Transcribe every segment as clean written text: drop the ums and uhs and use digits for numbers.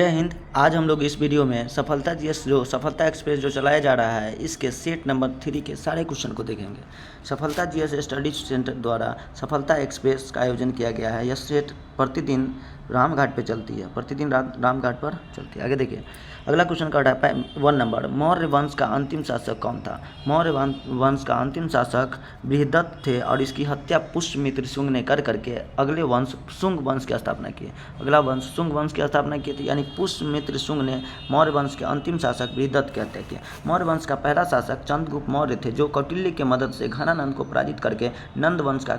जय हिंद। आज हम लोग इस वीडियो में सफलता जीएस जो सफलता एक्सप्रेस जो चलाया जा रहा है इसके सेट नंबर 3 के सारे क्वेश्चन को देखेंगे। सफलता जीएस स्टडी सेंटर द्वारा सफलता एक्सप्रेस का आयोजन किया गया है। यह सेट प्रतिदिन रामघाट पे चलती है, प्रतिदिन रामघाट पर चलती है। आगे देखिए, अगला क्वेश्चन का है 1 नंबर। मौर्य वंश का अंतिम शासक कौन था? मौर्य वंश का अंतिम शासक बृहदत्त थे और इसकी हत्या पुष्यमित्र शुंग ने करके अगले वंश शुंग वंश की स्थापना की। अगला वंश शुंग वंश की स्थापना की थी, यानी पुष्यमित्र शुंग ने मौर्य वंश के अंतिम शासक बृहदत्त की हत्या की। मौर्य वंश का पहला शासक चंद्रगुप्त मौर्य थे, जो कौटिल्य की मदद से घनानंद को पराजित करके नंद वंश का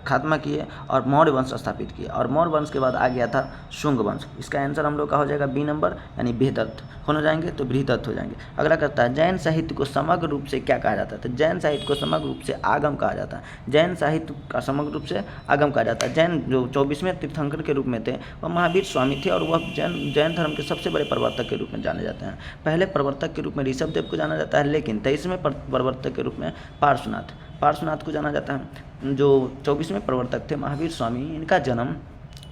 खात्मा किए और मौर्य वंश स्थापित किए। और मौर्य वंश के बाद आ गया था शुंग वंश। इसका आंसर हम लोग का हो जाएगा बी नंबर, यानी बृहदत्त। हो जाएंगे तो बृहदत्त हो जाएंगे। अगला कहता है जैन साहित्य को समग्र रूप से क्या कहा जाता है? तो जैन साहित्य को समग्र रूप से आगम कहा जाता है। जैन साहित्य का समग्र रूप से आगम कहा जाता है। जैन जो 24वें तीर्थंकर के रूप में थे वह महावीर स्वामी थे और वह जैन धर्म के सबसे बड़े प्रवर्तक के रूप में जाने जाते हैं। पहले प्रवर्तक के रूप में ऋषभ देव को जाना जाता है, लेकिन 23वें प्रवर्तक के रूप में पार्श्वनाथ को जाना जाता है। जो 24वें प्रवर्तक थे महावीर स्वामी, इनका जन्म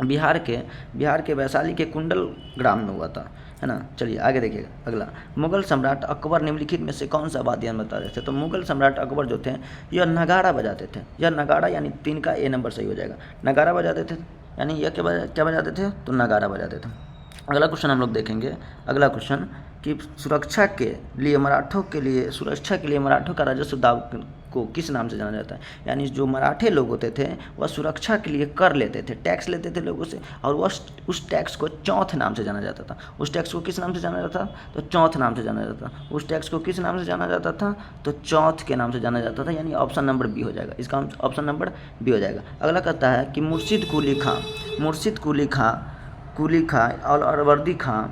बिहार के वैशाली के कुंडल ग्राम में हुआ था, है ना। चलिए आगे देखिएगा। अगला, मुगल सम्राट अकबर निम्नलिखित में से कौन सा वाद्य यंत्र बता रहे थे? तो मुगल सम्राट अकबर जो थे यह नगाड़ा बजाते थे। यह नगाड़ा यानी 3 का ए नंबर सही हो जाएगा। नगाड़ा बजाते थे, यानी यह क्या बजाते थे? तो नगाड़ा बजाते थे। अगला क्वेश्चन हम लोग देखेंगे। अगला क्वेश्चन कि सुरक्षा के लिए मराठों का राजस्व दाव को किस नाम से जाना जाता है? यानी जो मराठे लोग होते थे वह सुरक्षा के लिए कर लेते थे, टैक्स लेते थे लोगों से, और वह उस टैक्स को चौथ नाम से जाना जाता था। उस टैक्स को किस नाम से जाना जाता था? तो चौथ नाम से जाना जाता था। उस टैक्स को किस नाम से जाना जाता था? तो चौथ के नाम से जाना जाता था, यानी ऑप्शन नंबर बी हो जाएगा। इसका ऑप्शन नंबर बी हो जाएगा। अगला कहता है कि मुर्शिद कुली खां और अलावर्दी खां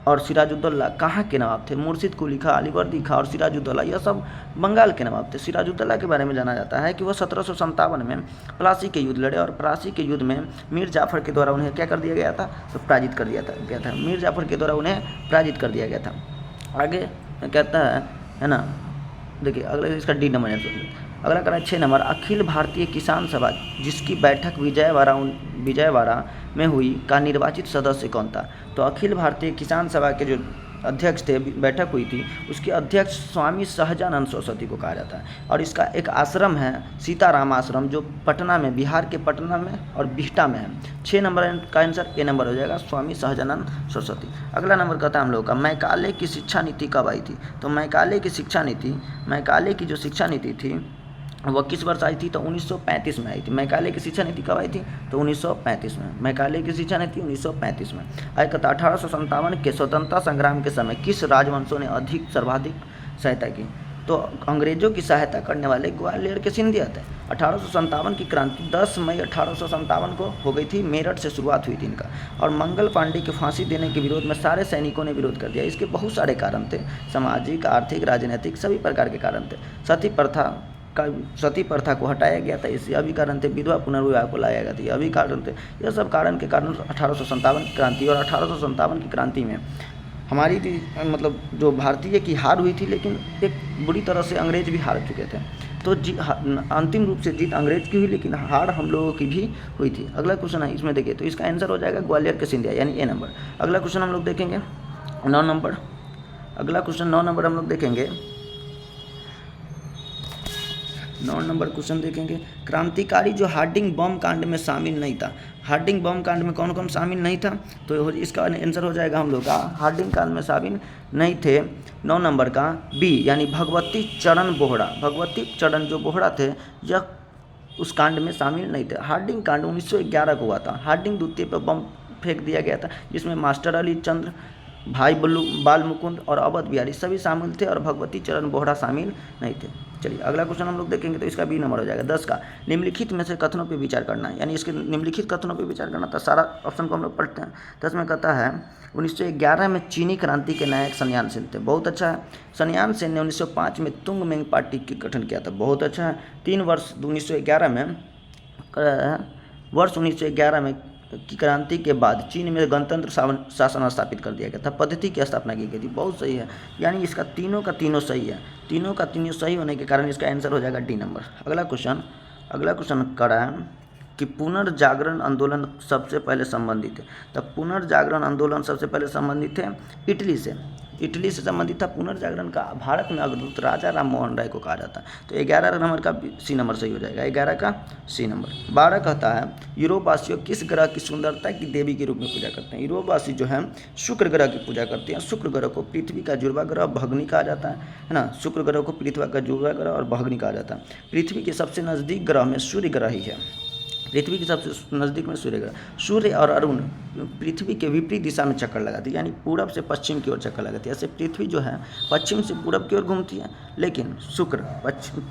और सिराजुद्दौला कहाँ के नवाब थे? मुर्शिद कुली खां, अलावर्दी खां और सिराजुद्दौला यह सब बंगाल के नवाब थे। सिराजुद्दौला के बारे में जाना जाता है कि वह 1757 में प्लासी के युद्ध लड़े और प्लासी के युद्ध में मीर जाफर के द्वारा उन्हें क्या कर दिया गया था? तो पराजित कर दिया गया था। मीर जाफर के द्वारा उन्हें पराजित कर दिया गया था। आगे कहता है ना, देखिए अगला इसका डी नंबर है। अगला करा 6 नंबर। अखिल भारतीय किसान सभा जिसकी बैठक विजयवाड़ा में हुई का निर्वाचित सदस्य कौन था? तो अखिल भारतीय किसान सभा के जो अध्यक्ष थे, बैठक हुई थी, उसके अध्यक्ष स्वामी सहजानंद सरस्वती को कहा जाता है। और इसका एक आश्रम है सीताराम आश्रम, जो पटना में, बिहार के पटना में और बिहटा में है। 6 नंबर का आंसर ए नंबर हो जाएगा, स्वामी सहजानंद सरस्वती। अगला नंबर कहता है हम लोग का मैकाले की शिक्षा नीति कब आई थी? तो मैकाले की जो शिक्षा नीति थी वह किस वर्ष आई थी? तो 1935 में आई थी। मैकाले की शिक्षा नीति कब आई थी? तो 1935 में। मैकाले की शिक्षा नीति 1935 में। कहता 1857 के स्वतंत्रता संग्राम के समय किस राजवंशों ने सर्वाधिक सहायता की? तो अंग्रेजों की सहायता करने वाले ग्वालियर के सिंधिया थे। 1857 की क्रांति 10 मई 1857 को हो गई थी। मेरठ से शुरुआत हुई थी इनका। और मंगल पांडे की फांसी देने के विरोध में सारे सैनिकों ने विरोध कर दिया। इसके बहुत सारे कारण थे, सामाजिक, आर्थिक, राजनीतिक, सभी प्रकार के कारण थे। सती प्रथा को हटाया गया था, इससे अभी कारण थे। विधवा पुनर्विवाह को लाया गया था, ये अभी कारण थे। यह सब कारण के कारण 1857 की क्रांति, और 1857 की क्रांति में हमारी मतलब जो भारतीय की हार हुई थी, लेकिन एक बुरी तरह से अंग्रेज भी हार चुके थे। तो अंतिम रूप से जीत अंग्रेज की हुई, लेकिन हार हम लोगों की भी हुई थी। अगला क्वेश्चन है इसमें देखिए, तो इसका आंसर हो जाएगा ग्वालियर के सिंधिया, यानी ए नंबर। अगला क्वेश्चन हम लोग देखेंगे 9 नंबर। अगला क्वेश्चन 9 नंबर हम लोग देखेंगे। 9 नंबर क्वेश्चन देखेंगे। क्रांतिकारी जो हार्डिंग बम कांड में शामिल नहीं था। हार्डिंग बम कांड में कौन कौन शामिल नहीं था? तो इसका आंसर हो जाएगा हम लोग का, हार्डिंग कांड में शामिल नहीं थे 9 नंबर का बी, यानी भगवती चरण बोहरा। भगवती चरण जो बोहरा थे, यह उस कांड में शामिल नहीं थे। हार्डिंग कांड 1911 को हुआ था। हार्डिंग द्वितीय पर बम फेंक दिया गया था, जिसमें मास्टर अली चंद्र, भाई बाल मुकुंद और अवध बिहारी सभी शामिल थे, और भगवती चरण बोहरा शामिल नहीं थे। चलिए अगला क्वेश्चन हम लोग देखेंगे, तो इसका बी नंबर हो जाएगा 10 का। निम्नलिखित में से कथनों पे विचार करना है, यानी इसके निम्नलिखित कथनों पे विचार करना था। सारा ऑप्शन को हम लोग पढ़ते हैं। 10 में कहता है 1911 में चीनी क्रांति के नायक सन्यान सेन थे। बहुत अच्छा है। सन्यान सेन ने 1905 में तुंग मेंग पार्टी का गठन किया था। बहुत अच्छा है। 3 वर्ष 1911 में की क्रांति के बाद चीन में गणतंत्र शासन स्थापित कर दिया गया था। पद्धति की स्थापना की गई थी। बहुत सही है, यानी इसका तीनों का तीनों सही है। तीनों का तीनों सही होने के कारण इसका आंसर हो जाएगा डी नंबर। अगला क्वेश्चन करा है कि पुनर्जागरण आंदोलन सबसे पहले संबंधित है। तो पुनर्जागरण आंदोलन सबसे पहले संबंधित है इटली से संबंधित था पुनर्जागरण का। भारत में अग्रदूत राजा राम मोहन राय को कहा जाता है। तो 11 नंबर का सी नंबर सही हो जाएगा, 11 का सी नंबर। 12 कहता है यूरोपवासियों किस ग्रह की सुंदरता की देवी के रूप में पूजा करते हैं। यूरोपवासी जो है शुक्र ग्रह की पूजा करते हैं। शुक्र ग्रह को पृथ्वी का जुड़वा ग्रह भगनी कहा जाता है ना। शुक्र ग्रह को पृथ्वी का जुड़वा ग्रह और भगनी कहा जाता है। पृथ्वी के सबसे नज़दीक ग्रह में सूर्य ग्रह ही है। पृथ्वी के सबसे नज़दीक में सूर्य ग्रह। सूर्य और अरुण पृथ्वी के विपरीत दिशा में चक्कर लगाती है, यानी पूरब से पश्चिम की ओर चक्कर लगाती है। ऐसे पृथ्वी जो है पश्चिम से पूरब की ओर घूमती है, लेकिन शुक्र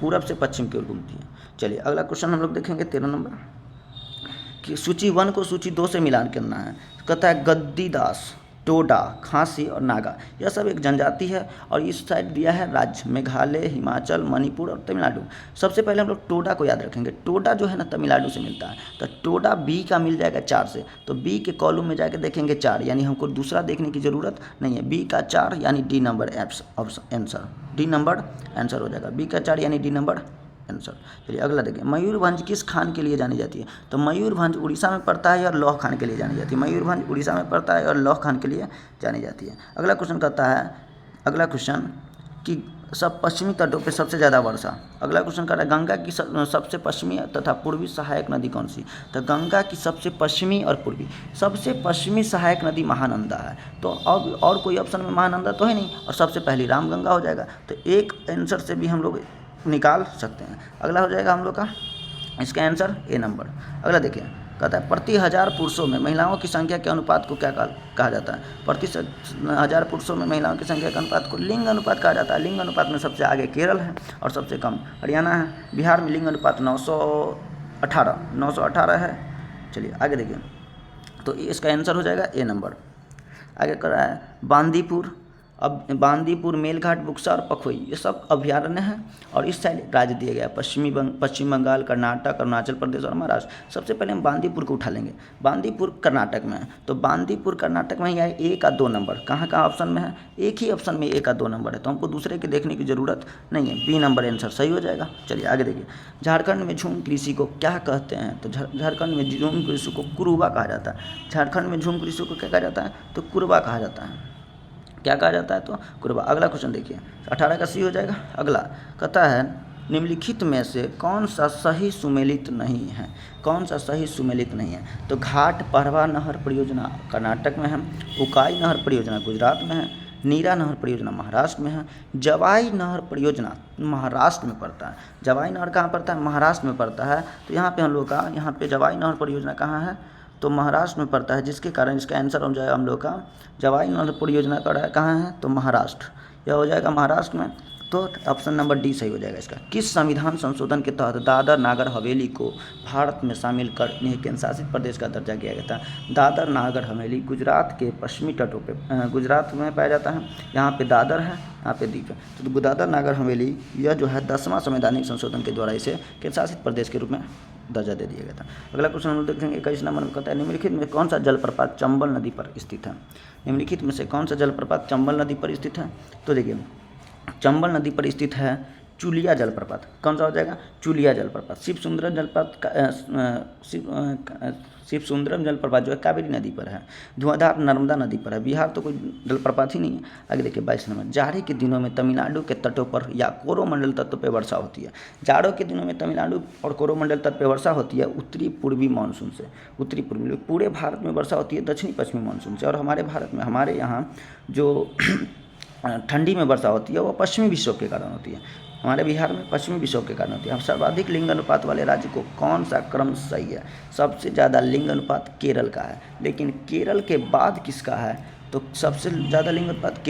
पूरब से पश्चिम की ओर घूमती है। चलिए अगला क्वेश्चन हम लोग देखेंगे 13 नंबर कि सूची 1 को सूची 2 से मिलान करना है। कहता है गद्दीदास, टोडा, खासी और नागा, यह सब एक जनजाति है और इस साइड दिया है राज्य मेघालय, हिमाचल, मणिपुर और तमिलनाडु। सबसे पहले हम लोग टोडा को याद रखेंगे। टोडा जो है ना तमिलनाडु से मिलता है, तो टोडा बी का मिल जाएगा 4 से। तो बी के कॉलम में जाके देखेंगे 4, यानी हमको दूसरा देखने की ज़रूरत नहीं है। बी का 4 यानी D number answer, D number answer हो जाएगा। बी का 4 यानी डी नंबर आंसर। चलिए अगला देखिए, मयूरभंज किस खान के लिए जानी जाती है। तो मयूरभंज उड़ीसा में पड़ता है और लौह खान के लिए जानी जाती है। मयूरभंज उड़ीसा में पड़ता है और लौह खान के लिए जानी जाती है। अगला क्वेश्चन कहता है, अगला क्वेश्चन कि सब पश्चिमी तटों पे सबसे ज़्यादा वर्षा। अगला क्वेश्चन कह रहा है गंगा की सबसे पश्चिमी तथा पूर्वी सहायक नदी कौन सी। तो गंगा की सबसे पश्चिमी और पूर्वी, सबसे पश्चिमी सहायक नदी महानंदा है। तो अब और कोई ऑप्शन में महानंदा तो है नहीं, और सबसे पहली रामगंगा हो जाएगा। तो एक आंसर से भी हम लोग निकाल सकते हैं। अगला हो जाएगा हम लोग का इसका आंसर ए नंबर। अगला देखिए, कहता है प्रति 1000 पुरुषों में महिलाओं की संख्या के अनुपात को क्या कहा जाता है। प्रति 1000 पुरुषों में महिलाओं की संख्या के अनुपात को लिंग अनुपात कहा जाता है। लिंग अनुपात में सबसे आगे केरल है और सबसे कम हरियाणा है। बिहार में लिंग अनुपात 918 है। चलिए आगे देखिए, तो इसका आंसर हो जाएगा ए नंबर। आगे कर रहा है बांदीपुर, अब बांदीपुर, मेलघाट, बुक्सा और पखोई ये सब अभयारण्य हैं और इस साइड राज्य दिया गया पश्चिम बंगाल, कर्नाटक, अरुणाचल प्रदेश और महाराष्ट्र। सबसे पहले हम बांदीपुर को उठा लेंगे। बांदीपुर कर्नाटक में है, तो बांदीपुर कर्नाटक में यह 1 और 2 नंबर कहाँ ऑप्शन में है। एक ही ऑप्शन में 1 और 2 नंबर है, तो हमको दूसरे के देखने की ज़रूरत नहीं है। बी नंबर आंसर सही हो जाएगा। चलिए आगे देखिए, झारखंड में झूम कृषि को क्या कहते हैं। तो झारखंड में झूम कृषि को कुरुबा कहा जाता है। झारखंड में झूम कृषि को क्या कहा जाता है, तो कुरुबा कहा जाता है। क्या कहा जाता है, तो कुरुबा। अगला क्वेश्चन देखिए, 18 का सी हो जाएगा। अगला कहता है निम्नलिखित में से कौन सा सही सुमेलित नहीं है। कौन सा सही सुमेलित नहीं है। तो घाट पढ़वा नहर परियोजना कर्नाटक में है, उकाई नहर परियोजना गुजरात में है, नीरा नहर परियोजना महाराष्ट्र में है, जवाई नहर परियोजना महाराष्ट्र में पड़ता है। जवाई नहर कहाँ पड़ता है, महाराष्ट्र में पड़ता है। तो यहाँ पे हम लोग का यहाँ पे जवाई नहर परियोजना कहाँ है, तो महाराष्ट्र में पड़ता है, जिसके कारण इसका आंसर हो जाएगा हम लोग का जवाई नहर परियोजना कहाँ है, तो महाराष्ट्र। यह हो जाएगा महाराष्ट्र में। तो ऑप्शन नंबर डी सही हो जाएगा इसका। किस संविधान संशोधन के तहत दादर नागर हवेली को भारत में शामिल कर इन्हें केंद्र शासित प्रदेश का दर्जा दिया गया था। दादर नागर हवेली गुजरात के पश्चिमी तटों पे गुजरात में पाया जाता है। यहाँ पे दादर है, यहाँ पे द्वीप है। तो दादर नागर हवेली यह जो है 10वां संवैधानिक संशोधन के द्वारा इसे केंद्र शासित प्रदेश के रूप में दर्जा दे दिया गया था। अगला क्वेश्चन हम लोग देखेंगे 21 नंबर में कहता है निम्नलिखित में कौन सा जलप्रपात चंबल नदी पर स्थित है। निम्नलिखित में से कौन सा जलप्रपात चंबल नदी पर स्थित है। तो देखिए चंबल नदी पर स्थित है चुलिया जलप्रपात। कौन सा हो जाएगा, चुलिया जलप्रपात। शिवसुंदरम जलप्रपात जो है कावेरी नदी पर है। धुआंधार नर्मदा नदी पर है। बिहार तो कोई जलप्रपात ही नहीं है। आगे देखिए 22 नंबर, जाड़े के दिनों में तमिलनाडु के तटों पर या कोरोमंडल तट पर वर्षा होती है। जाड़ों के दिनों में तमिलनाडु और कोरोमंडल तट पर वर्षा होती है उत्तरी पूर्वी मानसून से। उत्तरी पूर्वी पूरे भारत में वर्षा होती है दक्षिणी पश्चिमी मानसून से, और हमारे भारत में हमारे यहाँ जो ठंडी में वर्षा होती है वो पश्चिमी विक्षोभ के कारण होती है। हमारे बिहार में पश्चिमी विक्षोभ के कारण होती है। सर्वाधिक लिंग अनुपात वाले राज्य को कौन सा क्रम सही है। सबसे ज़्यादा लिंग अनुपात केरल का है, लेकिन केरल के बाद किसका है, तो सबसे ज़्यादा लिंग अनुपात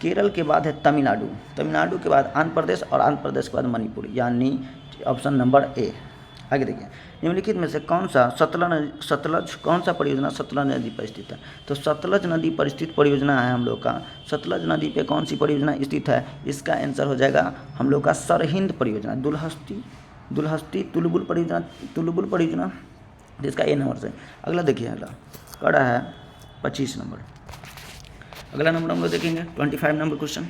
केरल के बाद है तमिलनाडु के बाद आंध्र प्रदेश और आंध्र प्रदेश के बाद मणिपुर, यानी ऑप्शन नंबर ए। आगे देखिए निम्नलिखित में से कौन सा सतलज कौन सा परियोजना सतलज नदी पर स्थित है। तो सतलज नदी पर स्थित परियोजना है हम लोग का। सतलज नदी पे कौन सी परियोजना स्थित है, इसका आंसर हो जाएगा हम लोग का सरहिंद परियोजना। दुल्हस्ती तुलबुल परियोजना, जिसका ए नंबर से। अगला देखिए, अगला कड़ा है 25 नंबर। अगला नंबर हम लोग देखेंगे 25 नंबर क्वेश्चन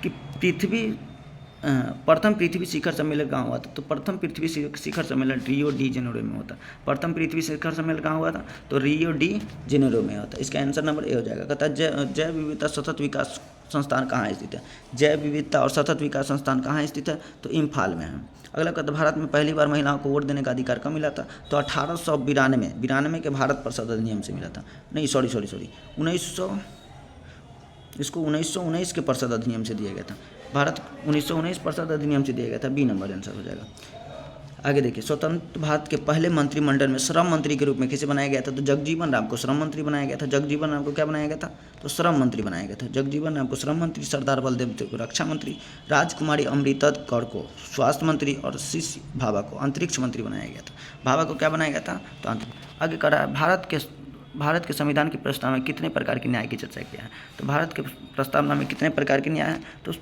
कि प्रथम पृथ्वी शिखर सम्मेलन कहाँ हुआ था? तो प्रथम पृथ्वी शिखर सम्मेलन रियो डी जेनेरो में होता। प्रथम पृथ्वी शिखर सम्मेलन कहाँ हुआ था? तो रियो डी जेनेरो में होता। इसका आंसर नंबर ए हो जाएगा। कहता है जैव विविधता सतत विकास संस्थान कहाँ स्थित है? जैव विविधता और सतत विकास संस्थान कहाँ स्थित है? तो इम्फाल में है। अगला कहता है भारत में पहली बार महिलाओं को वोट देने का अधिकार कब मिला था? तो 1892 के भारत परिषद अधिनियम से मिला था। नहीं, सॉरी 1919 के परिषद अधिनियम से दिया गया था। भारत 1919 परिषद अधिनियम से दिया गया था। बी नंबर आंसर हो जाएगा। आगे देखिए, स्वतंत्र भारत के पहले मंत्रिमंडल में श्रम मंत्री के रूप में किसे बनाया गया था? तो जगजीवन राम को श्रम मंत्री बनाया गया था। जगजीवन राम को क्या बनाया गया था? तो श्रम मंत्री बनाया गया था। जगजीवन राम को श्रम मंत्री, सरदार बलदेव को रक्षा मंत्री, राजकुमारी अमृता कौर को स्वास्थ्य मंत्री और शिशि भाभा को अंतरिक्ष मंत्री बनाया गया था। भाभा को क्या बनाया गया था? तो आगे कह रहा है भारत के संविधान की प्रस्तावना में कितने प्रकार के न्याय की चर्चा किया है? तो भारत के प्रस्तावना में कितने प्रकार के न्याय है? तो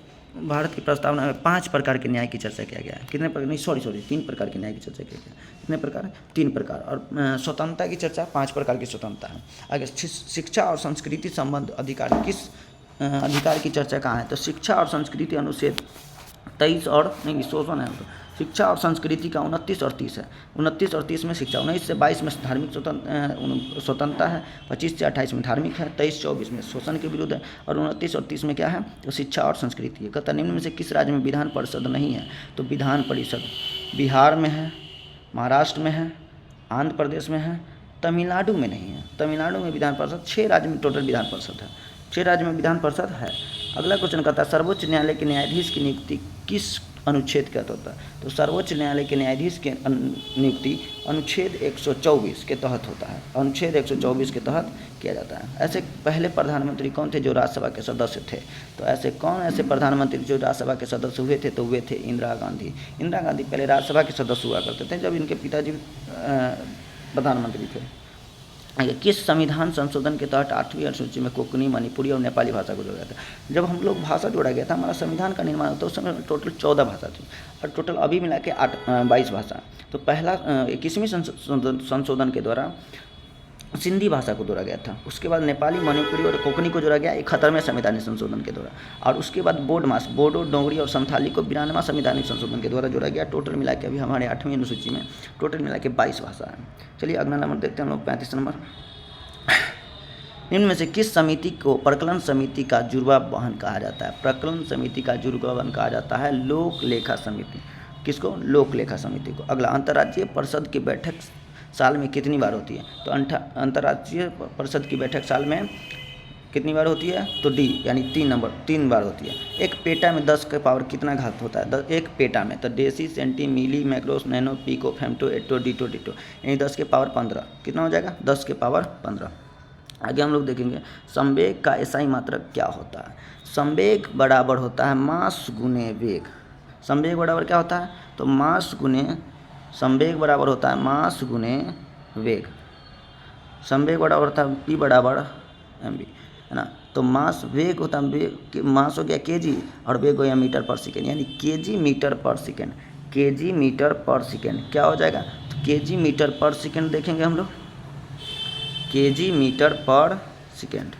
भारत की प्रस्तावना में 5 प्रकार के न्याय की चर्चा किया गया है। कितने प्रकार? नहीं, सॉरी 3 प्रकार के न्याय की चर्चा किया गया है। कितने प्रकार? 3 प्रकार। और स्वतंत्रता की चर्चा 5 प्रकार की स्वतंत्रता है। आगे शिक्षा और संस्कृति संबंध अधिकार, किस अधिकार की चर्चा कहाँ है? तो शिक्षा और संस्कृति अनुच्छेद 23 और नहीं, शोषण है। तो शिक्षा और संस्कृति का 29 और 30 है। 29 और 30 में शिक्षा, 19 से 22 में धार्मिक स्वतंत्रता है, 25 से 28 में धार्मिक है, 23-24 में शोषण के विरुद्ध है, और 29 और 30 में क्या है? तो शिक्षा और संस्कृति है। कहता निम्न में से किस राज्य में विधान परिषद नहीं है? तो विधान परिषद बिहार में है, महाराष्ट्र में है, आंध्र प्रदेश में है, तमिलनाडु में नहीं है। तमिलनाडु में विधान परिषद, 6 राज्य में टोटल विधान परिषद है। 6 राज्य में विधान परिषद है। अगला क्वेश्चन कहता है सर्वोच्च न्यायालय के न्यायाधीश की नियुक्ति किस अनुच्छेद के तहत होता है? तो सर्वोच्च न्यायालय के न्यायाधीश की नियुक्ति अनुच्छेद 124 के तहत होता है। अनुच्छेद 124 के तहत किया जाता है। ऐसे पहले प्रधानमंत्री कौन थे जो राज्यसभा के सदस्य थे? तो ऐसे प्रधानमंत्री जो राज्यसभा के सदस्य हुए थे? तो वे थे इंदिरा गांधी। इंदिरा गांधी पहले राज्यसभा के सदस्य हुआ करते थे जब इनके पिताजी प्रधानमंत्री थे। किस संविधान संशोधन के तहत 8वीं अनुसूची में कोंकणी, मणिपुरी और नेपाली भाषा को जोड़ा गया था? जब हम लोग भाषा जोड़ा गया था, हमारा संविधान का निर्माण होता, उस समय टोटल 14 भाषा थी और टोटल अभी मिला के 22 भाषा। तो पहला 21वीं संशोधन के द्वारा सिंधी भाषा को जोड़ा गया था। उसके बाद नेपाली, मणिपुरी और कोंकणी को जोड़ा गया 71वें संवैधानिक संशोधन के द्वारा। और उसके बाद बोडो, डोगरी और संथाली को 92वां संवैधानिक संशोधन के द्वारा जोड़ा गया। टोटल मिला के अभी हमारे 8वीं अनुसूची में टोटल मिला के 22 भाषा है। चलिए अगला नंबर देखते हैं हम लोग, 35 नंबर। निम्न में से किस समिति को प्रकलन समिति का जुड़वा वाहन कहा जाता है? प्रकलन समिति का जुड़वा वाहन कहा जाता है लोक लेखा समिति। किसको? लोक लेखा समिति को। अगला, अंतर्राज्यीय परिषद की बैठक साल में कितनी बार होती है? तो अंतर्राज्यीय परिषद की बैठक साल में कितनी बार होती है? तो डी यानी 3 बार होती है। एक पेटा में 10 के पावर कितना घात होता है? एक पेटा में तो डेसी, सेंटी, मिली, मैक्रोस, नैनो, पीको, फेम्टो, एटो, डीटो, यानी 10 के पावर 15। कितना हो जाएगा? 10 के पावर 15। आगे हम लोग देखेंगे संवेग का एसआई मात्रक क्या होता है? संवेग बराबर होता है मास गुने वेग। संवेग बराबर क्या होता है? तो संवेग बराबर होता है मास गुने वेग। संवेग बराबर होता है p बराबर mv, है ना। तो वेग होता है, मास हो गया केजी और वेग हो गया मीटर पर सेकेंड, यानी केजी मीटर पर सेकेंड। केजी मीटर पर सेकेंड क्या हो जाएगा? तो केजी मीटर पर सेकेंड देखेंगे हम लोग, केजी मीटर पर सेकेंड।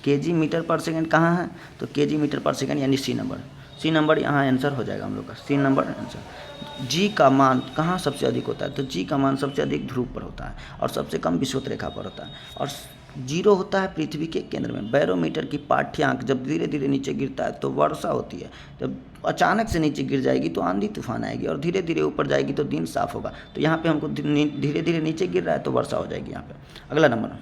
केजी मीटर पर सेकेंड कहाँ है? तो केजी मीटर पर सेकेंड यानी सी नंबर यहाँ आंसर हो जाएगा हम लोग का, सी नंबर आंसर। जी का मान कहाँ सबसे अधिक होता है? तो जी का मान सबसे अधिक ध्रुव पर होता है और सबसे कम विषुवत रेखा पर होता है, और 0 होता है पृथ्वी के केंद्र में। बैरोमीटर की पाठ्यांक जब धीरे धीरे नीचे गिरता है तो वर्षा होती है, जब अचानक से नीचे गिर जाएगी तो आंधी तूफान आएगी, और धीरे धीरे ऊपर जाएगी तो दिन साफ होगा। तो यहाँ पे हमको धीरे धीरे नीचे गिर रहा है तो वर्षा हो जाएगी यहाँ पे। अगला नंबर,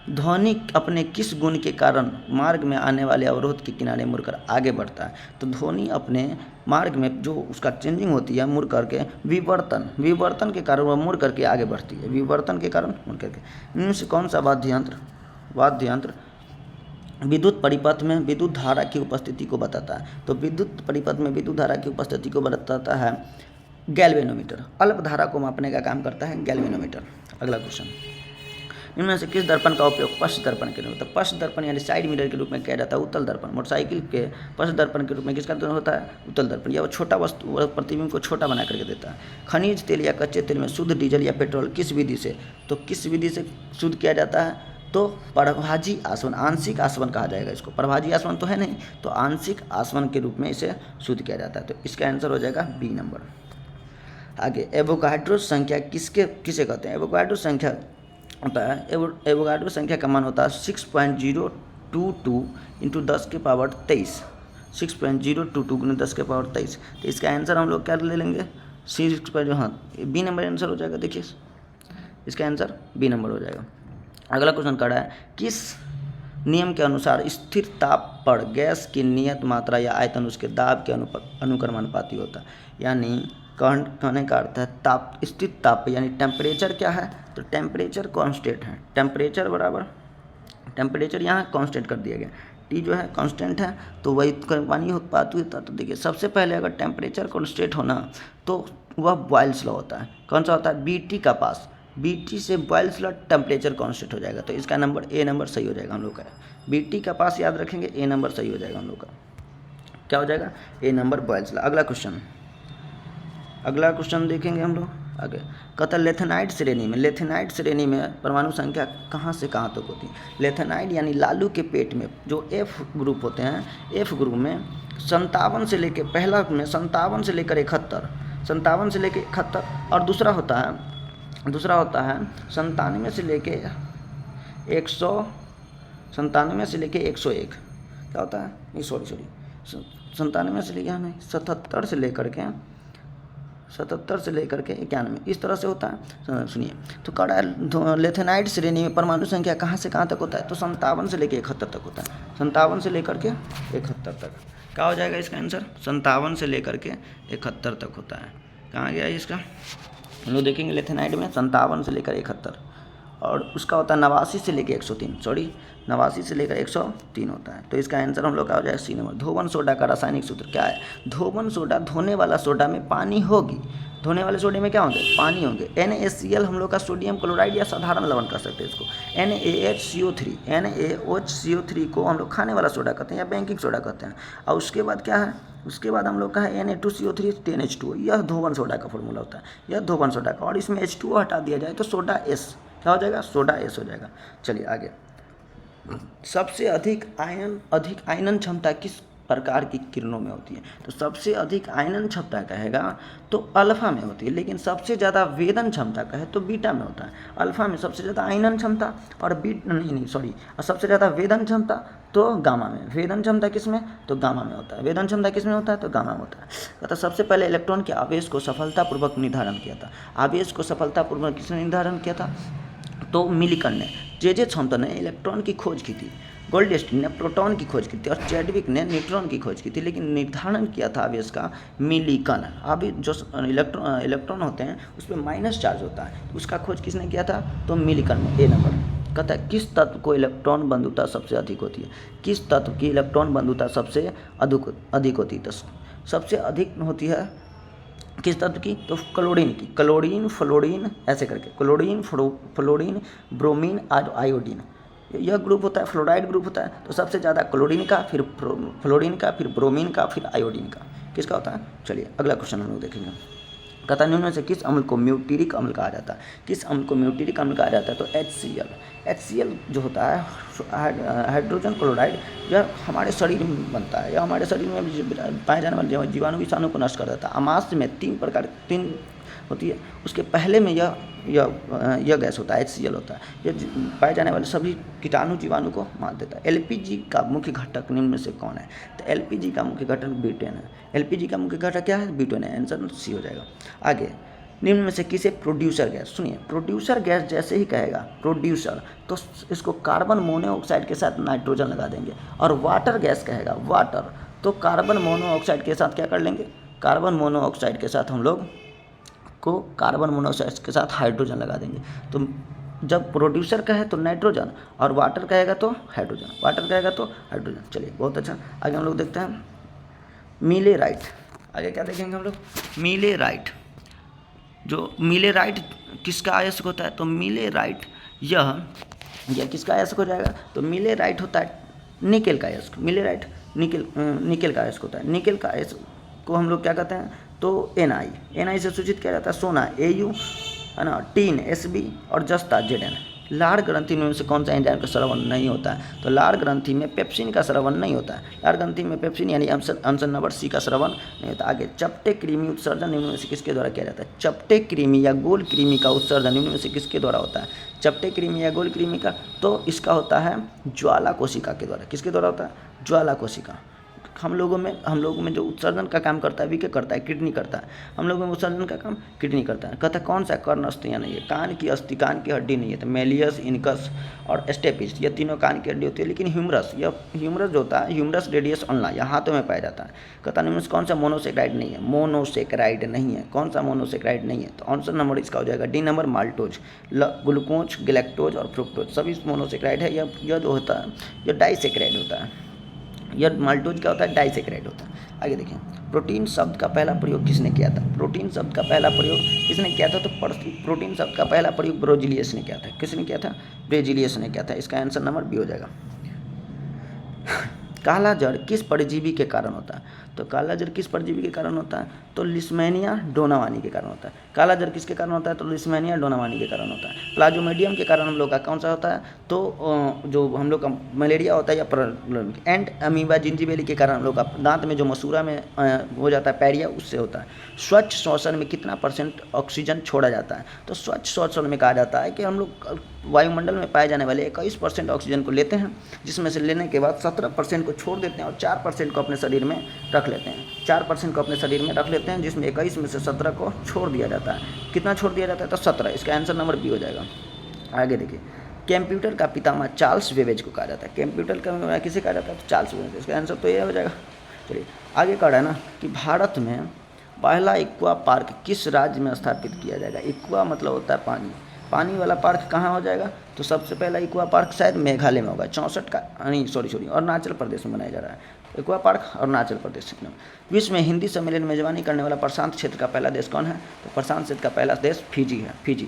ध्वनि अपने किस गुण के कारण मार्ग में आने वाले अवरोध के किनारे मुड़कर आगे बढ़ता है? तो ध्वनि अपने मार्ग में जो उसका चेंजिंग होती है मुड़ करके विवर्तन के कारण वह मुड़ करके आगे बढ़ती है, विवर्तन के कारण मुड़ करके। इनमें से कौन सा वाद्य यंत्र विद्युत परिपथ में विद्युत धारा की उपस्थिति को बताता है? तो विद्युत परिपथ में विद्युत धारा की उपस्थिति को बताता है गैल्वेनोमीटर। अल्प धारा को मापने का काम करता है गैल्वेनोमीटर। अगला क्वेश्चन, इनमें से किस दर्पण का उपयोग पश्च दर्पण के रूप में? तो पश्च दर्पण यानी साइड मिरर के रूप में किया जाता है उत्तल दर्पण। मोटरसाइकिल के पश्च दर्पण के रूप में किसका होता है? उत्तल दर्पण। या वो छोटा वस्तु प्रतिबिंब को छोटा बना करके देता है। खनिज तेल या कच्चे तेल में शुद्ध डीजल या पेट्रोल किस विधि से? तो किस विधि से शुद्ध किया जाता है? तो परभाजी आसवन, आंशिक आसवन कहा जाएगा इसको। परभाजी आसवन तो है नहीं, तो आंशिक आसवन के रूप में इसे शुद्ध किया जाता है। तो इसका आंसर हो जाएगा बी नंबर। आगे, एवोगाड्रो संख्या किसे कहते हैं? एवोगाड्रो संख्या होता है, एवोगाड्रो संख्या का मान होता है 6.022 इंटू 10 के पावर 23, 6.022 गुना 10 के पावर 23। तो इसका आंसर हम लोग क्या ले लेंगे? 6 पर, हाँ बी नंबर आंसर हो जाएगा। देखिए इसका आंसर बी नंबर हो जाएगा। अगला क्वेश्चन कह रहा है, किस नियम के अनुसार स्थिर ताप पर गैस की नियत मात्रा या आयतन उसके दाब के अनुक्रमानुपाती होता है? यानी कहने का अर्थ है ताप, स्थिर ताप यानी टेम्परेचर क्या है? तो टेम्परेचर कांस्टेंट है। टेम्परेचर बराबर, टेम्परेचर यहाँ कांस्टेंट कर दिया गया, टी जो है कांस्टेंट है, तो वही पानी उत्पाद होता। तो देखिए सबसे पहले अगर टेम्परेचर कांस्टेंट होना तो वह बॉयल्स लॉ होता है। कौन सा होता है? बीटी का पास, बीटी से बॉयल्स लॉ टेम्परेचर कांस्टेंट हो जाएगा। तो इसका नंबर ए नंबर सही हो जाएगा हम लोग का। बीटी का पास याद रखेंगे, ए नंबर सही हो जाएगा हम लोग का। क्या हो जाएगा? ए नंबर बॉयल्स लॉ। अगला क्वेश्चन देखेंगे हम लोग आगे। कहता है लेथेनाइड श्रेणी में परमाणु संख्या कहाँ से कहाँ तक होती है? लेथेनाइड यानी लालू के पेट में जो एफ ग्रुप होते हैं, एफ ग्रुप में 57 से लेकर, पहला में 57 से लेकर 71, 57 से लेकर 71, और दूसरा होता है 97 से लेके 97 से लेके 101। क्या होता है? नहीं सॉरी 97 से लेके, नहीं 77 से लेकर के 91, इस तरह से होता है। सुनिए, तो कह रहा है लेथेनाइड श्रेणी में परमाणु संख्या कहाँ से कहाँ तक होता है? तो 57 से लेकर 71 तक होता है, 57 से लेकर के 71 तक। क्या हो जाएगा इसका आंसर? 57 से लेकर के 71 तक होता है। कहाँ गया इसका? हम लोग देखेंगे लेथेनाइड में 57 से लेकर 71, और उसका होता है 89 से लेकर 103, 89 से लेकर 103 होता है। तो इसका आंसर हम लोग का हो जाएगा सी नंबर। धोवन सोडा का रासायनिक सूत्र क्या है? धोवन सोडा, धोने वाला सोडा में पानी होगी, धोने वाले सोडे में क्या होंगे? पानी होंगे। NaCl हम लोग का सोडियम क्लोराइड या साधारण लवण कर सकते हैं इसको। NaHCO3 को हम लोग खाने वाला सोडा कहते हैं या बेकिंग सोडा कहते हैं। और उसके बाद क्या है? उसके बाद हम लोग का है Na2CO3 10H2O। यह धोवन सोडा का फॉर्मूला होता है, यह धोवन सोडा का। और इसमें H2O हटा दिया जाए तो सोडा एस, क्या हो जाएगा? सोडा एस हो जाएगा। चलिए आगे। सबसे अधिक आयनन क्षमता किस प्रकार की किरणों में होती है? तो सबसे अधिक आयनन क्षमता कहेगा तो अल्फा में होती है, लेकिन सबसे ज़्यादा वेदन क्षमता कहे तो बीटा में होता है। अल्फा में सबसे ज़्यादा आयनन क्षमता और और सबसे ज़्यादा वेदन क्षमता तो गामा में। वेदन क्षमता किस में? तो गामा में होता है। वेदन क्षमता किस में होता है? तो गामा में होता है। अतः सबसे पहले इलेक्ट्रॉन के आवेश को सफलतापूर्वक निर्धारण किया था। आवेश को सफलतापूर्वक किसने निर्धारण किया था? तो मिलिकन ने। जे थॉम्पसन ने इलेक्ट्रॉन की खोज की थी, गोल्डस्टीन ने प्रोटॉन की खोज की थी, और चैडविक ने न्यूट्रॉन की खोज की थी। लेकिन निर्धारण किया था आवेश का मिलिकन। अभी जो इलेक्ट्रॉन होते हैं उस पर माइनस चार्ज होता है, तो उसका खोज किसने किया था? तो मिलिकन में। ए नंबर। कहता है किस तत्व को इलेक्ट्रॉन बंधुता सबसे अधिक होती है? किस तत्व की इलेक्ट्रॉन बंधुता सबसे अधिक होती है? तो सबसे अधिक होती है किस तत्व की? तो क्लोरीन की। क्लोरीन, फ्लोरीन, ऐसे करके क्लोरीन, फ्लोरीन, ब्रोमीन, आयोडीन, यह ग्रुप होता है, फ्लोराइड ग्रुप होता है। तो सबसे ज़्यादा क्लोरीन का, फिर फ्लोरीन का, फिर ब्रोमीन का, फिर आयोडीन का। किसका होता है? चलिए अगला क्वेश्चन हम लोग देखेंगे। कहता है निम्न में से किस अम्ल को म्यूटीरिक अम्ल कहा जाता है? किस अम्ल को म्यूटीरिक अम्ल कहा जाता है? तो HCl जो होता है हाइड्रोजन क्लोराइड, यह हमारे शरीर में बनता है, यह हमारे शरीर में पाए जाने वाले जीवाणु विषाणु को नष्ट कर देता है। अमाशय में 3 होती है, उसके पहले में यह गैस होता है, HCl होता है। यह पाए जाने वाले सभी कीटाणु जीवाणु को मार देता है। LPG का मुख्य घटक निम्न में से कौन है? तो LPG का मुख्य घटक ब्यूटेन है। LPG का मुख्य घटक क्या है? ब्यूटेन है। आंसर सी हो जाएगा। आगे, निम्न में से किसे प्रोड्यूसर गैस? सुनिए, प्रोड्यूसर गैस जैसे ही कहेगा प्रोड्यूसर, तो इसको कार्बन मोनोऑक्साइड के साथ नाइट्रोजन लगा देंगे। और वाटर गैस कहेगा वाटर, तो कार्बन मोनोऑक्साइड के साथ क्या कर लेंगे? कार्बन मोनोऑक्साइड के साथ हम लोग को कार्बन मोनोऑक्साइड के साथ हाइड्रोजन लगा देंगे। तो जब प्रोड्यूसर कहे तो नाइट्रोजन, और वाटर कहेगा तो हाइड्रोजन, वाटर कहेगा तो हाइड्रोजन। चलिए बहुत अच्छा। आगे हम लोग देखते हैं मीलेराइट। आगे क्या देखेंगे हम लोग? मीलेराइट। जो मीलेराइट किसका अयस्क होता है? तो मीलेराइट यह किसका अयस्क हो जाएगा? तो मीलेराइट होता है निकेल का अयस्क। मीलेराइट निकेल का अयस्क होता है। निकेल का अयस्क को हम लोग क्या कहते हैं? तो Na से सूचित किया जाता है सोना, Au है ना, टीन, Sb, और जस्ता, Zn। लार ग्रंथि में से कौन सा एंजाइम का स्रावन नहीं होता है? तो लार ग्रंथि में पेप्सिन का स्रावन नहीं होता है। लार ग्रंथि में पेप्सिन यानी आंसर नंबर सी का स्रावन नहीं होता। आगे, चपटे कृमि उत्सर्जन निम्न में से किसके द्वारा किया जाता है? चपटे कृमि या गोल कृमि का उत्सर्जन निम्न में से किसके द्वारा होता है? चपटे कृमि या गोल कृमि का, तो इसका होता है ज्वाला कोशिका के द्वारा। किसके द्वारा होता है? ज्वाला कोशिका। हम लोगों में जो उत्सर्जन का काम करता है, वी क्या करता है? किडनी करता है। हम लोगों में उत्सर्जन का काम किडनी करता है। कहता है कौन सा? कर्ण अस्थियाँ नहीं है, कान की अस्थि, कान की हड्डी नहीं है। तो मेलियस, इनकस और स्टेपिस, ये तीनों कान की हड्डी होती है। लेकिन ह्यूमरस, यह ह्यूमरस जो होता है, ह्यूमरस रेडियस अनला, यह हाथों में पाया जाता है। कहता है कौन सा? मोनोसेक्राइड नहीं है। मोनोसेक्राइड नहीं है। कौन सा मोनोसेक्राइड नहीं है? तो आंसर नंबर इसका हो जाएगा D number, maltose. Glucose, galactose और फ्रुक्टोज सभी मोनोसेक्राइड है। यह जो होता है यह डाइसेक्राइड होता है। यह माल्टोज क्या होता है? डाइसेक्राइड होता है। आगे देखिए, प्रोटीन शब्द का पहला प्रयोग किसने किया था? प्रोटीन शब्द का पहला प्रयोग किसने किया था? तो प्रोटीन शब्द का पहला प्रयोग ब्रोजिलियस ने किया था। किसने किया था? ब्रेजिलियस ने किया था। इसका आंसर नंबर बी हो जाएगा। काला जड़ किस परजीवी के कारण होता है? तो काला जड़ किस परजीवी के कारण होता है? तो लिस्मेनिया डोनावानी के कारण होता है। काला जड़ किसके कारण होता है? तो लिस्मेनिया डोनावानी के कारण होता है। प्लाज्मोडियम के कारण हम लोग का कौन सा होता है? तो जो हम लोग का मलेरिया होता है या एंड अमीबा जिंजीबेली के कारण हम लोग का दांत में जो मसूड़ा में हो जाता है पैरिया, उससे होता है। स्वच्छ श्वसन में कितना % ऑक्सीजन छोड़ा जाता है? तो स्वच्छ श्वसन में कहा जाता है कि हम लोग वायुमंडल में पाए जाने वाले 21% ऑक्सीजन को लेते हैं, जिसमें से लेने के बाद 17% को छोड़ देते हैं और 4% को अपने शरीर में रख लेते हैं। 4% को अपने शरीर में रख लेते हैं, जिसमें 21 में से 17 को छोड़ दिया जाता है। कितना छोड़ दिया जाता है? तो 17। इसका आंसर नंबर बी हो जाएगा। आगे देखिए, कंप्यूटर का पितामह चार्ल्स बेबेज को कहा जाता है। कंप्यूटर का किसे कहा जाता है? तो चार्ल्स बेबेज। इसका आंसर तो ये हो जाएगा। चलिए आगे कह रहा है ना कि भारत में पहला एक्वा पार्क किस राज्य में स्थापित किया जाएगा? एक्वा मतलब होता है पानी, पानी वाला पार्क कहाँ हो जाएगा? तो सबसे पहला एक्वा पार्क शायद मेघालय में होगा। 64 का नहीं, सॉरी अरुणाचल प्रदेश में बनाया जा रहा है एक्वा पार्क, अरुणाचल प्रदेश में। विश्व में हिंदी सम्मेलन में मेजबानी करने वाला प्रशांत क्षेत्र का पहला देश कौन है? तो प्रशांत क्षेत्र का पहला देश फिजी है, फिजी।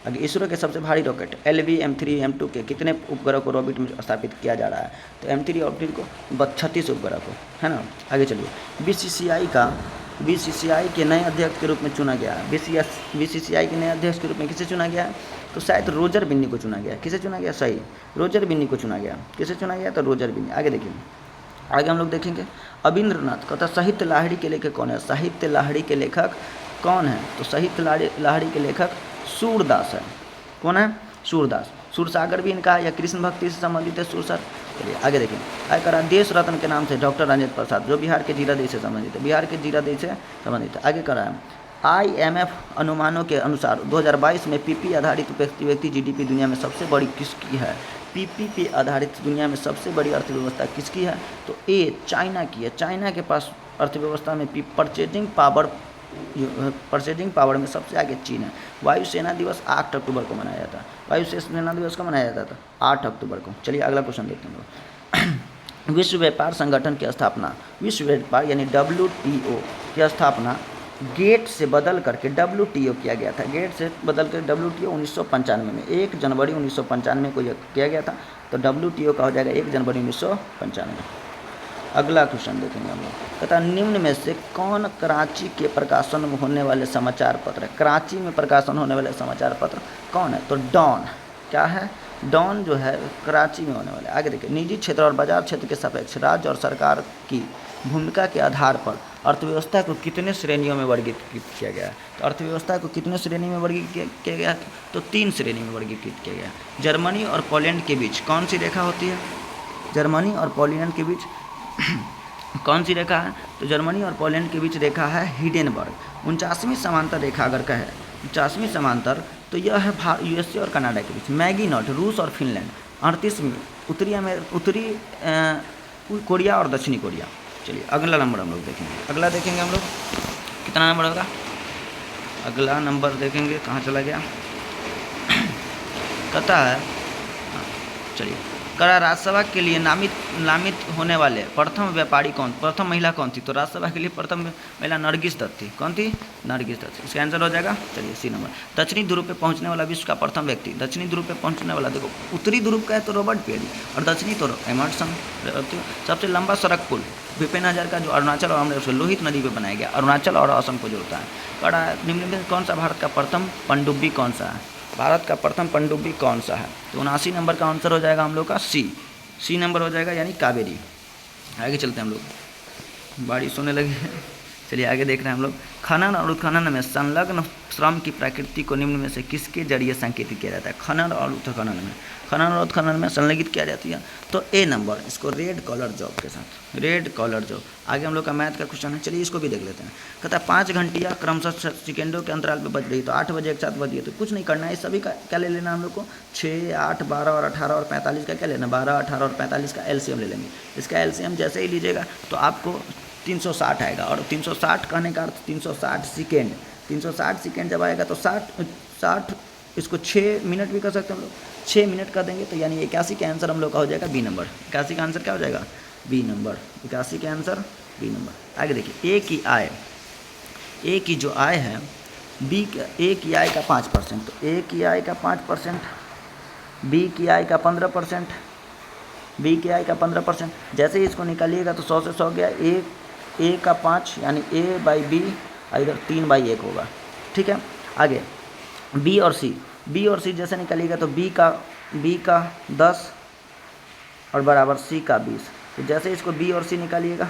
आगे, इसरो के सबसे भारी रॉकेट LV M3 M2 के कितने उपग्रह को ऑर्बिट में स्थापित किया जा रहा है? तो M3 ऑर्बिट को 36 उपग्रह को, है ना। आगे चलिए, BCCI के नए अध्यक्ष के रूप में चुना गया है। BCCI के नए अध्यक्ष के रूप में किसे चुना गया है? तो शायद रोजर बिन्नी को चुना गया। किसे चुना गया? सही, रोजर बिन्नी को चुना गया। किसे चुना गया? तो रोजर बिन्नी। आगे देखिए, आगे हम लोग देखेंगे अविंद्रनाथ कहता साहित्य लाहिड़ी के लेखक कौन है? साहित्य लाहिड़ी के लेखक कौन है? तो साहित्य लाहिड़ी के लेखक सूरदास है। कौन है? सूरदास। सूरसागर भी इनका है या कृष्ण भक्ति से संबंधित है सूरसर। चलिए आगे देखें, आगे करा देश रत्न के नाम से डॉक्टर राजेंद्र प्रसाद, जो बिहार के जीरादेई से संबंधित है, बिहार के जीरादेई से संबंधित है। आगे करा IMF अनुमानों के अनुसार 2022 में PP आधारित व्यक्ति GDP दुनिया में सबसे बड़ी किसकी है? PP पे आधारित दुनिया में सबसे बड़ी अर्थव्यवस्था किसकी है? तो ए चाइना की है। चाइना के पास अर्थव्यवस्था में परचेजिंग पावर में सबसे आगे चीन है। वायुसेना दिवस 8 अक्टूबर को मनाया जाता है। वायुसेना दिवस को मनाया जाता था 8 अक्टूबर को। चलिए अगला क्वेश्चन देखते हैं। विश्व व्यापार संगठन की स्थापना, विश्व व्यापार यानी WTO की स्थापना गेट से बदल करके WTO किया गया था। गेट से बदल कर WTO 1995 में 1 जनवरी 1995 को किया गया था। तो WTO का हो जाएगा 1 जनवरी 1995। अगला क्वेश्चन देखेंगे हम लोग। कहता निम्न में से कौन कराची के प्रकाशन में होने वाले समाचार पत्र है? कराची में प्रकाशन होने वाले समाचार पत्र कौन है? तो डॉन। क्या है? डॉन जो है कराची में होने वाले। आगे देखिए, निजी क्षेत्र और बाजार क्षेत्र के सापेक्ष राज्य और सरकार की भूमिका के आधार पर अर्थव्यवस्था को कितने श्रेणियों में वर्गीकृत किया गया है? तो अर्थव्यवस्था को कितने श्रेणी में वर्गीकृत किया गया? तो 3 श्रेणी में वर्गीकृत किया गया। जर्मनी और पोलैंड के बीच कौन सी रेखा होती है? जर्मनी और पोलैंड के बीच कौन सी रेखा है? तो जर्मनी और पोलैंड के बीच रेखा है हिडेनबर्ग। 49वीं समांतर रेखा अगर कहे, 49वीं समांतर, तो यह है USA और कनाडा के बीच। मैगीनॉट रूस और फिनलैंड। 38वीं उत्तरी कोरिया और दक्षिणी कोरिया। चलिए अगला नंबर हम लोग देखेंगे। अगला देखेंगे हम लोग कितना नंबर होगा? अगला नंबर देखेंगे, कहाँ चला गया? कहता है, चलिए करा राज्यसभा के लिए नामित होने वाले प्रथम महिला कौन थी? तो राज्यसभा के लिए प्रथम महिला नरगिस दत्त थी। कौन थी? नरगिस दत्त। इसका आंसर हो जाएगा, चलिए सी नंबर। दक्षिणी ध्रुव पे पहुंचने वाला विश्व का प्रथम व्यक्ति। दक्षिणी ध्रुव पे पहुंचने वाला, देखो उत्तरी ध्रुव का है तो रॉबर्ट पेरी, और दक्षिणी तो एमर्सन। सबसे लंबा सड़क पुल भूपेन हजारिका जो अरुणाचल और अमृतसर लोहित नदी पर बनाया गया, अरुणाचल और असम को जोड़ता है। कड़ा निम्न में कौन सा भारत का प्रथम पनडुब्बी कौन सा है? भारत का प्रथम पनडुब्बी कौन सा है? तो 79 नंबर का आंसर हो जाएगा हम लोग का सी नंबर हो जाएगा, यानी कावेरी। आगे चलते हैं हम लोग, बारिश होने लगी है। चलिए आगे देख रहे हैं हम लोग। खनन और उत्खनन में संलग्न श्रम की प्रकृति को निम्न में से किसके जरिए संकेतित किया जाता है? खनन और उत्खनन में संलग्नित किया जाती है तो ए नंबर, इसको रेड कॉलर जॉब के साथ, रेड कॉलर जॉब। आगे हम लोग का मैथ का क्वेश्चन है, चलिए इसको भी देख लेते हैं। कहता है 5 घंटियाँ क्रमशः सेकेंडों के अंतराल पर बज रही, तो 8 बजे एक साथ बजी है, तो कुछ नहीं करना है, इस सभी का क्या ले लेना हम लोग को, 6, 8, 12 और 18 और 45 का क्या लेना, 12, 18 और 45 का एलसीएम ले लेंगे। इसका एलसीएम जैसे ही लीजिएगा तो आपको 360 आएगा, और 360 कहने का अर्थ 360 सेकेंड, 360 सेकेंड जब आएगा तो 60 इसको 6 मिनट भी कर सकते हैं हम लोग, 6 मिनट कर देंगे, तो यानी 81 का आंसर हम लोग का हो जाएगा बी नंबर। 81 का आंसर क्या हो जाएगा? B number. 81 का आंसर बी नंबर। आगे देखिए, ए की जो आय है, ए की आय का 5%, तो ए की आय का 5%, बी की आय का 15%, बी की आय का 15%। जैसे ही इसको निकालिएगा तो 100 से 100 गया, ए का 5 यानी ए बाई बी, इधर 3/1 होगा। ठीक है, आगे बी और सी जैसे निकालिएगा तो बी का 10 और बराबर सी का 20। तो जैसे इसको बी और सी निकालिएगा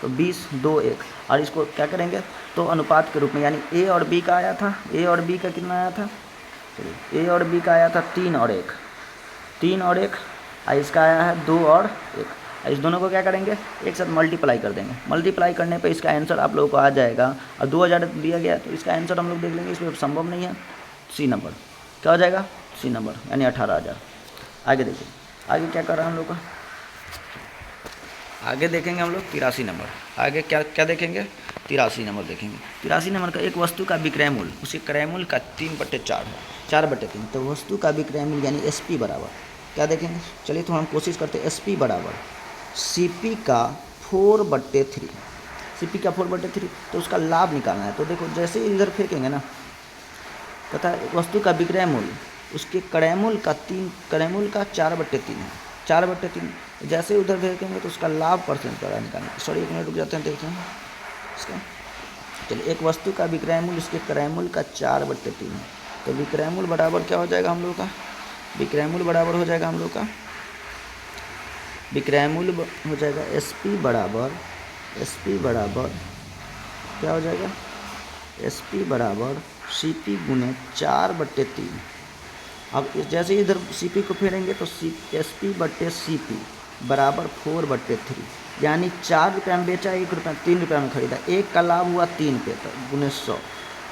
तो 20, 2, 1, और इसको क्या करेंगे तो अनुपात के रूप में, यानी ए और बी का आया था, ए और बी का कितना आया था, चलिए ए और बी का आया था 3 और 1, और इसका आया है 2 और 1। इस दोनों को क्या करेंगे, एक साथ मल्टीप्लाई कर देंगे। मल्टीप्लाई करने पे इसका आंसर आप लोगों को आ जाएगा, और 2000 दिया गया तो इसका आंसर हम लोग देख लेंगे, इसमें संभव नहीं है, सी नंबर। क्या हो जाएगा? सी नंबर, यानी 18,000। आगे देखिए, आगे क्या कर रहा है हम लोग का, आगे देखेंगे हम लोग 83 नंबर। आगे क्या देखेंगे? 83 नंबर देखेंगे। 83 नंबर का, एक वस्तु का विक्रय मूल्य, उसके क्रय मूल्य का 3/4 है, 4/3। तो वस्तु का विक्रय मूल्य यानी एसपी बराबर क्या देखेंगे, चलिए तो हम कोशिश करते हैं। एसपी बराबर सीपी का 4/3, सीपी का 4/3, तो उसका लाभ निकालना है। तो देखो जैसे ही इधर फेंकेंगे ना, पता है वस्तु का विक्रय मूल्य, उसके क्रय मूल्य का 4/3 है, 4/3। जैसे ही उधर फेंकेंगे तो उसका लाभ परसेंट का निकालना। सॉरी, 1 मिनट रुक जाते हैं, देखते हैं इसका। चलिए, एक वस्तु का विक्रय मूल्य उसके क्रय मूल्य का 4/3 है, तो विक्रय मूल्य बराबर क्या हो जाएगा हम लोग का, विक्रय मूल्य बराबर हो जाएगा हम लोग का, विक्रय मूल्य हो जाएगा एसपी बराबर क्या हो जाएगा, एसपी बराबर सीपी गुने 4/3। अब जैसे ही इधर सीपी को फेरेंगे तो एसपी/सीपी बराबर 4/3, यानी 4 रुपये में बेचा, 1 रुपये 3 रुपये में खरीदा, 1 का लाभ हुआ 3 पे, तो गुने 100,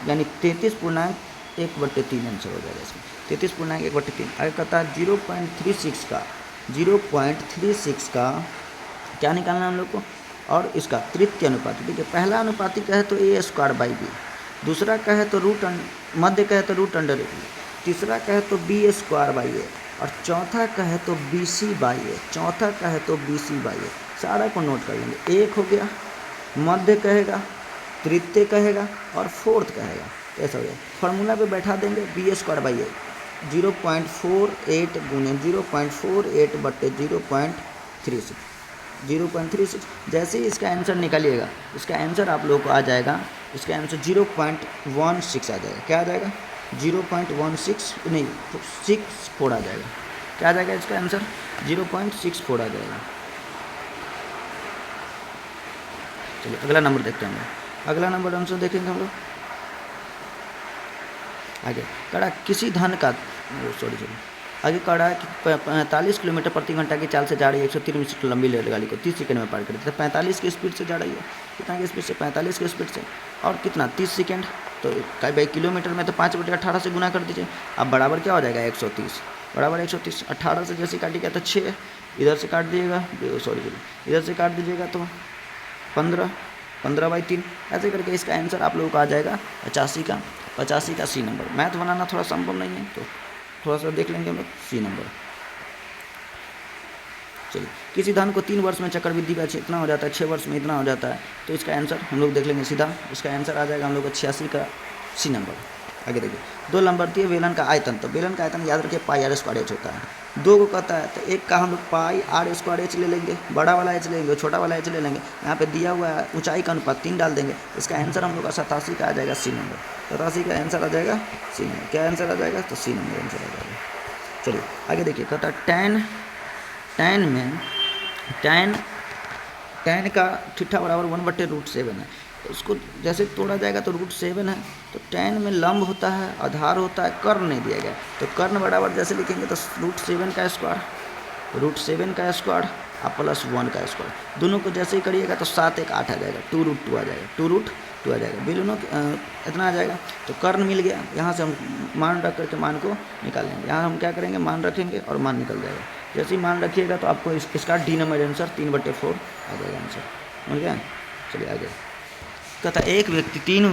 यानी 33.1/3 आंसर हो जाएगा इसमें, 33.1/3। आगे कहता है 0.36 का क्या निकालना है हम लोग को, और इसका तृतीय अनुपाती। देखिए, पहला अनुपाती का है तो a²/b, दूसरा का है तो मध्य का है तो √, तीसरा का है तो b²/a, और चौथा का है तो bc/a, सारा को नोट कर लेंगे। एक हो गया, मध्य कहेगा, तृतीय कहेगा और फोर्थ कहेगा, ऐसा हो गया। फार्मूला पे बैठा देंगे b²/a, 0.48 गुने 0.48/0.36, जैसे ही इसका आंसर निकालिएगा, इसका आंसर आप लोगों को आ जाएगा, इसका आंसर 0.16 आ जाएगा। क्या आ जाएगा? 0.16 नहीं 64 आ जाएगा। क्या आ जाएगा इसका आंसर? 0.64 आ जाएगा। चलिए अगला नंबर देखते हैं। अगला नंबर आंसर देखेंगे हम लोग। आगे कड़ा किसी धन का आगे कड़ा कि 45 किलोमीटर प्रति घंटा की चाल से जा रही है 103 मीटर लंबी रेलगाड़ी को 30 सेकंड में पार करती है। 45 की स्पीड से जा रही है, कितना की स्पीड से? 45 की स्पीड से, और कितना 30 सेकंड, तो भाई किलोमीटर में तो 5/18 से गुना कर दीजिए। अब बराबर क्या हो जाएगा? 130, बराबर 130। 18 से जैसे काटिएगा तो 6, इधर से काट दीजिएगा, इधर से काट दीजिएगा तो 15/3, ऐसे करके इसका आंसर आप लोगों को आ जाएगा 85 का सी नंबर। मैथ बनाना थोड़ा संभव नहीं है तो थोड़ा सा देख लेंगे हम लोग, सी नंबर। चलिए, किसी धन को 3 वर्ष में चक्रवृद्धि ब्याज इतना हो जाता है, 6 वर्ष में इतना हो जाता है, तो इसका आंसर हम लोग देख लेंगे सीधा। इसका आंसर आ जाएगा हम लोग को 86 का सी नंबर। आगे देखिए 2 नंबर दिए बेलन का आयतन, तो बेलन का आयतन याद रखिए पाई आर स्क्वायर एच होता है। 2 को कहता है तो एक का हम लोग पाई आर स्क्वायर एच ले लेंगे, बड़ा वाला एच ले लेंगे, छोटा वाला एच ले लेंगे। यहाँ पे दिया हुआ है ऊंचाई का अनुपात 3 डाल देंगे। इसका आंसर हम लोग का 87 का आ जाएगा सी नंबर। 87 का आंसर आ जाएगा सी नंबर। क्या आंसर आ जाएगा? तो सी नंबर आंसर आ जाएगा। चलिए आगे देखिए, कहता है tan का थीटा बराबर 1/√7 है। उसको जैसे तोड़ा जाएगा तो √7 है, तो tan में लंब होता है, आधार होता है, कर्ण नहीं दिया गया, तो कर्ण बराबर जैसे लिखेंगे तो √7 का स्क्वायर और +1 का स्क्वायर, दोनों को जैसे ही करिएगा तो 7 1 8 आ जाएगा, 2√2 आ जाएगा, 2√2 आ जाएगा, बेलूनों इतना आ जाएगा। तो कर्ण मिल गया, यहाँ से हम मान रख करके मान को निकाल लेंगे। यहाँ हम क्या करेंगे, मान रखेंगे और मान निकल जाएगा। जैसे ही मान रखिएगा तो आपको इसका डी नंबर आंसर 3/4 आ जाएगा आंसर। समझ गया? चलिए आगे। कहता एक व्यक्ति 3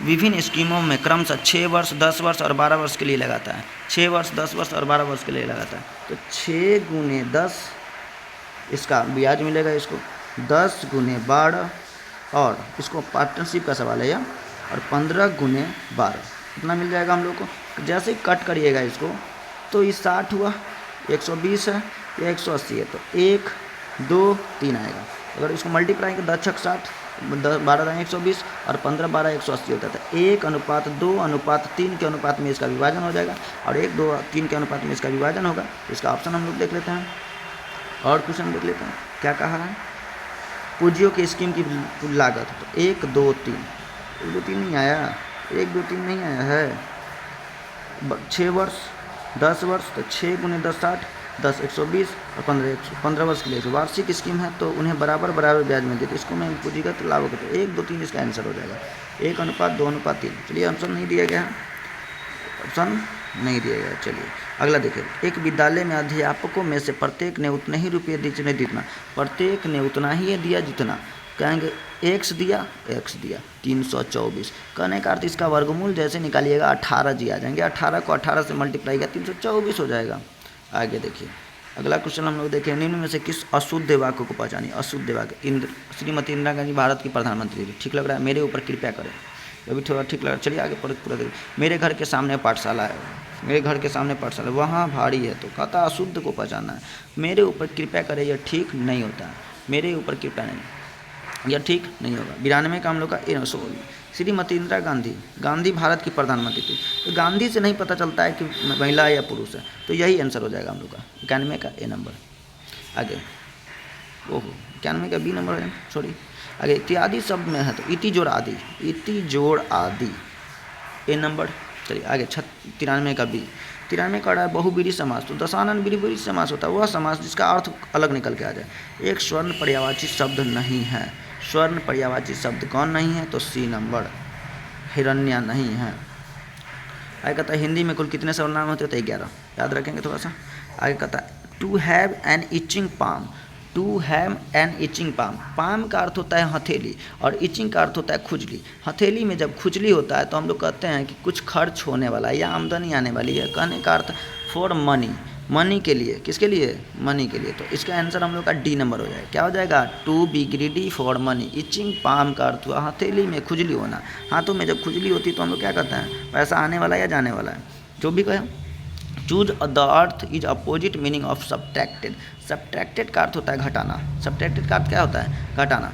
विभिन्न स्कीमों में क्रमशः 6 वर्ष, 10 वर्ष और 12 वर्ष के लिए लगाता है। 6 वर्ष, 10 वर्ष और 12 वर्ष के लिए लगाता है। तो 6 × 10 इसका ब्याज मिलेगा, इसको 10 × 12 और इसको पार्टनरशिप का सवाल है यह, और 15 × 12 इतना मिल जाएगा हम लोग को। जैसे ही कट करिएगा इसको तो ये 60 हुआ, 120 है, या 180 है, तो 1 2 3 आएगा। अगर इसको मल्टीप्लाई करें 10 × 60, 12 120 और 15 12 180 होता है। तो 1:2:3 के अनुपात में इसका विभाजन हो जाएगा, और 1 2 3 के अनुपात में इसका विभाजन होगा। इसका ऑप्शन हम लोग देख लेते हैं और क्वेश्चन देख लेते हैं क्या कहा है। पूंजियों की स्कीम की लागत, तो 1 2 3, 1 2 3 नहीं आया, 1 2 3 नहीं आया है। 6 वर्ष, 10 वर्ष, तो 6 × 10 60, 10 120 और 15 वर्ष के लिए वार्षिक स्कीम है, तो उन्हें बराबर ब्याज मिलती है। तो इसको मैं पूंजीगत लाभ कहते हैं। 1 2 3 इसका आंसर हो जाएगा, 1:2:3। चलिए ऑप्शन नहीं दिया गया, ऑप्शन नहीं दिया गया। चलिए अगला देखिए। एक विद्यालय में अध्यापकों में से प्रत्येक ने उतने ही रुपये दिए जितना, प्रत्येक ने उतना ही दिया जितना, कहेंगे x दिया 324। कहने का अर्थ इसका वर्गमूल जैसे निकालिएगा 18 जी आ जाएंगे। 18 को 18 से मल्टीप्लाई किया 324 हो जाएगा। आगे देखिए अगला क्वेश्चन हम लोग देखें। निम्न में से किस अशुद्ध वाक्य को पहचानिए। अशुद्ध वाक्य। श्रीमती इंदिरा गांधी भारत की प्रधानमंत्री थी। ठीक लग रहा है? मेरे ऊपर कृपया करें, अभी थोड़ा ठीक लग रहा है। चलिए आगे पूरा देखिए। मेरे घर के सामने पाठशाला है, मेरे घर के सामने पाठशाला, वहाँ भारी है, तो कहता अशुद्ध को पहचानना है। मेरे ऊपर कृपया करें, यह ठीक नहीं होता है। मेरे ऊपर कृपया नहीं, यह ठीक नहीं होगा। 92 का हम लोग का श्रीमती इंदिरा गांधी भारत की प्रधानमंत्री थी। तो गांधी से नहीं पता चलता है कि महिला है या पुरुष है, तो यही आंसर हो जाएगा हम लोग का 91 का ए नंबर। आगे 91 का बी नंबर है, सॉरी। आगे इत्यादि शब्द में है, तो इति जोड़ आदि ए नंबर। चलिए आगे 93 का बी। 93 का है बहुब्रीहि समास, तो दशानन ब्रीहि समास होता है वह समास जिसका अर्थ अलग निकल के आ जाए। एक स्वर्ण पर्यायवाची शब्द नहीं है। स्वर्ण पर्यायवाची शब्द कौन नहीं है? तो सी नंबर, हिरण्या नहीं है। आगे कहता है हिंदी में कुल कितने सर्वनाम होते हैं? तो 11, याद रखेंगे थोड़ा सा। आगे कहता है to have an itching palm. To have an itching palm, palm का अर्थ होता है हथेली और इचिंग का अर्थ होता है खुजली। हथेली में जब खुजली होता है तो हम लोग कहते हैं कि कुछ खर्च होने वाला है या आमदनी आने वाली है। कहने का अर्थ फॉर मनी, मनी के लिए। किसके लिए? मनी के लिए। तो इसका आंसर हम लोग का डी नंबर हो जाएगा। क्या हो जाएगा? To be greedy for money. Itching palm का अर्थ हुआ हथेली में खुजली होना। हाथों में जब खुजली होती है तो हम लोग क्या कहते हैं? पैसा आने वाला है या जाने वाला है, जो भी कहें। Choose the earth is opposite meaning of subtracted. Subtracted का अर्थ होता है घटाना। सब्ट्रैक्टेड का अर्थ क्या होता है? घटाना।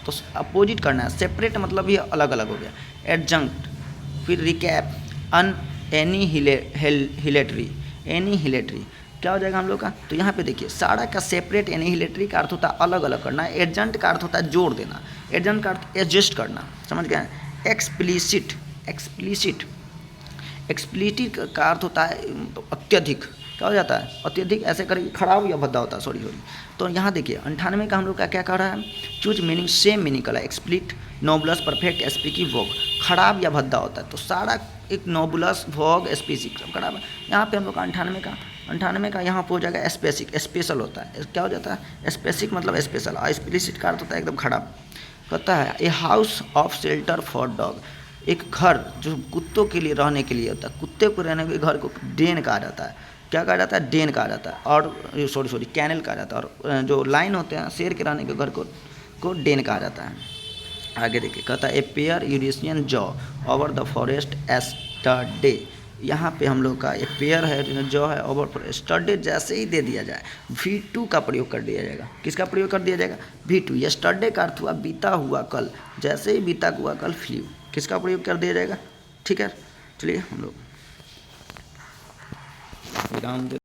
तो अपोजिट करना है। सेपरेट मतलब ये अलग अलग हो गया। एडजंक्ट, फिर रिकैप, एनिहिलेटरी। एनिहिलेटरी क्या हो जाएगा हम लोग का? तो यहाँ पे देखिए सारा का सेपरेट, एनिहिलेटरी का अर्थ होता है अलग अलग करना। एडजंक्ट का अर्थ होता है जोड़ देना। एडजंक्ट का अर्थ एडजस्ट करना। समझ गए? एक्सप्लिसिट, एक्सप्लिसिट का अर्थ होता है अत्यधिक। क्या हो जाता है? अत्यधिक। ऐसे करके खराब या भद्दा होता है, सॉरी। तो यहाँ देखिए 98 का हम लोग का क्या कह रहा है? चूज मीनिंग, सेम मीनिंग का है। एक्सप्लिट, नोबुलस, परफेक्ट, स्पीकी, वोग। खराब या भद्दा होता है, तो सारा एक नोबुलस, वोग, स्पीसिक सब खराब है। यहाँ पे हम लोग का 98 का यहाँ पे हो जाएगा स्पेसिक, स्पेशल होता है। क्या हो जाता है? स्पेसिक मतलब स्पेशल। और एक्सप्लिसिट का अर्थ होता है एकदम खराब। कहता है a house of shelter for dog. एक घर जो कुत्तों के लिए रहने के लिए होता है। कुत्ते को रहने के घर को डेन कहा जाता है। क्या कहा जाता है? डेन कहा जाता है। और सॉरी कैनल कहा जाता है। और जो लाइन होते हैं शेर के रहने के घर को डेन कहा जाता है। आगे देखिए, कहता है a pair Eurasian jaw over the forest yesterday. यहाँ पे हम लोग का एक पेयर है जॉ है ओवर फॉरेस्ट एस्टरडे, जैसे ही दे दिया जाए V2 का प्रयोग कर दिया जाएगा। किसका प्रयोग कर दिया जाएगा? V2। यस्टरडे का अर्थ हुआ बीता हुआ कल, जैसे ही बीता हुआ कल फ्लू, किसका प्रयोग कर दिया जाएगा? ठीक है, चलिए हम लोग विराम दे